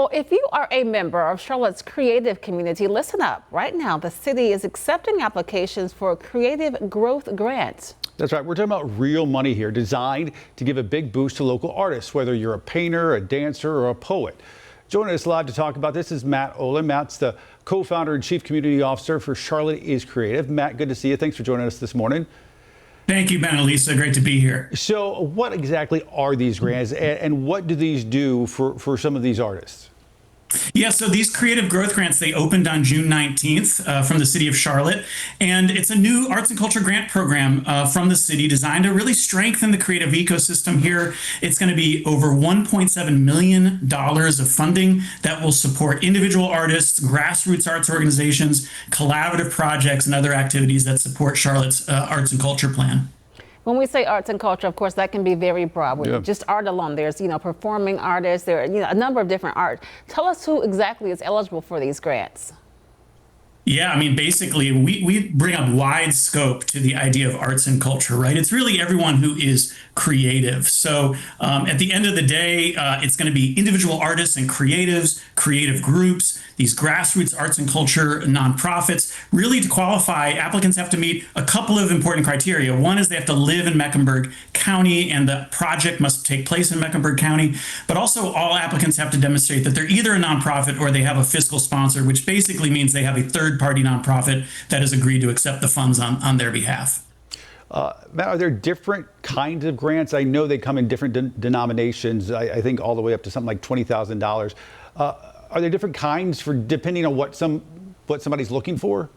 Well, if you are a member of Charlotte's creative community, listen up. Right now, the city is accepting applications for creative growth grants. That's right. We're talking about real money here, designed to give a big boost to local artists, whether you're a painter, a dancer, or a poet. Joining us live to talk about this is Matt Olin. Matt's the co-founder and chief community officer for Charlotte is Creative. Matt, good to see you. Thanks for joining us this morning. Thank you, Ben and Lisa. Great to be here. So what exactly are these grants and what do these do for some of these artists? Yeah, so these creative growth grants, they opened on June 19th from the city of Charlotte. And it's a new arts and culture grant program from the city designed to really strengthen the creative ecosystem here. It's going to be over $1.7 million of funding that will support individual artists, grassroots arts organizations, collaborative projects, and other activities that support Charlotte's arts and culture plan. When we say arts and culture, of course, that can be very broad. Yeah. Just art alone. There's, performing artists. There are, a number of different art. Tell us who exactly is eligible for these grants. Yeah, I mean, basically, we bring a wide scope to the idea of arts and culture, right? It's really everyone who is creative. So at the end of the day, it's going to be individual artists and creatives, creative groups, these grassroots arts and culture nonprofits. Really, to qualify, applicants have to meet a couple of important criteria. One is they have to live in Mecklenburg County and the project must take place in Mecklenburg County. But also all applicants have to demonstrate that they're either a nonprofit or they have a fiscal sponsor, which basically means they have a third-party nonprofit that has agreed to accept the funds on their behalf. Matt, are there different kinds of grants? I know they come in different denominations, I think all the way up to something like $20,000. Are there different kinds for depending on what somebody's looking for?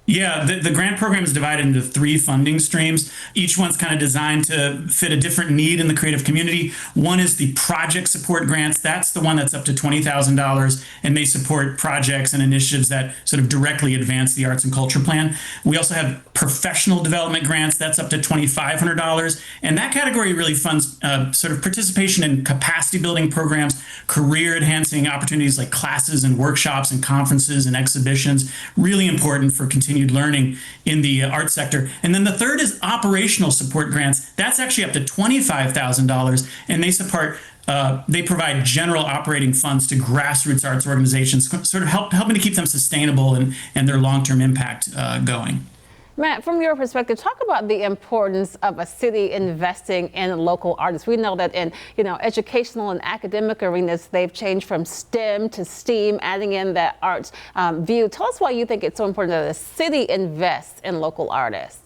Yeah, the grant program is divided into 3 funding streams. Each one's kind of designed to fit a different need in the creative community. One is the project support grants. That's the one that's up to $20,000, and they support projects and initiatives that sort of directly advance the arts and culture plan. We also have professional development grants. That's up to $2,500, and that category really funds sort of participation in capacity building programs, career enhancing opportunities like classes and workshops and conferences and exhibitions. Really important for continued learning in the arts sector. And then the third is operational support grants. That's actually up to $25,000, and they provide general operating funds to grassroots arts organizations, sort of helping to keep them sustainable and their long-term impact going. Matt, from your perspective, talk about the importance of a city investing in local artists. We know that in, educational and academic arenas, they've changed from STEM to STEAM, adding in that arts view. Tell us why you think it's so important that the city invests in local artists.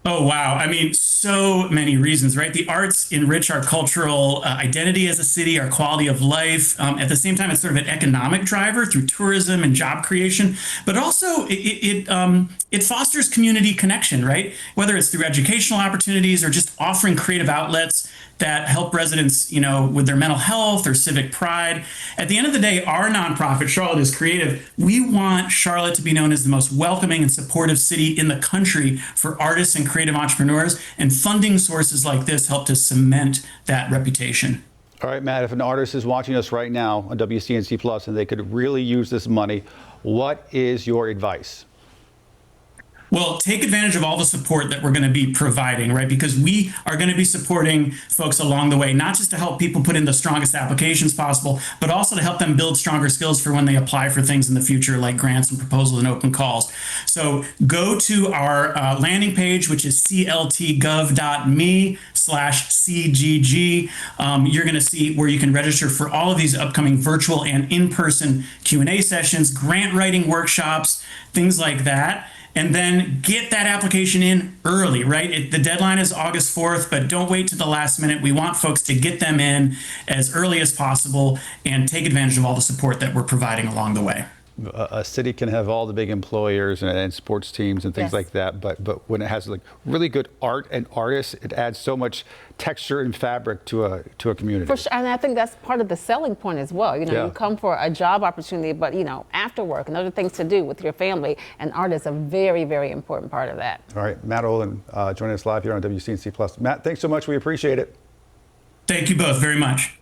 Oh, wow. I mean, so many reasons, right? The arts enrich our cultural identity as a city, our quality of life. At the same time, it's sort of an economic driver through tourism and job creation, but also it fosters community connection, right? Whether it's through educational opportunities or just offering creative outlets that help residents, with their mental health or civic pride. At the end of the day, our nonprofit, Charlotte is Creative, we want Charlotte to be known as the most welcoming and supportive city in the country for artists and creative entrepreneurs, and funding sources like this help to cement that reputation. All right, Matt, if an artist is watching us right now on WCNC Plus and they could really use this money, what is your advice? Well, take advantage of all the support that we're going to be providing, right? Because we are going to be supporting folks along the way, not just to help people put in the strongest applications possible, but also to help them build stronger skills for when they apply for things in the future, like grants and proposals and open calls. So go to our landing page, which is cltgov.me/CGG. You're going to see where you can register for all of these upcoming virtual and in-person Q&A sessions, grant writing workshops, things like that. And then get that application in early, right? The deadline is August 4th, but don't wait to the last minute. We want folks to get them in as early as possible and take advantage of all the support that we're providing along the way. A city can have all the big employers and sports teams and things like that, but when it has like really good art and artists, it adds so much texture and fabric to a community. For sure, and I think that's part of the selling point as well. You come for a job opportunity, but after work and other things to do with your family, and art is a very, very important part of that. All right, Matt Olin joining us live here on WCNC Plus. Matt, thanks so much. We appreciate it. Thank you both very much.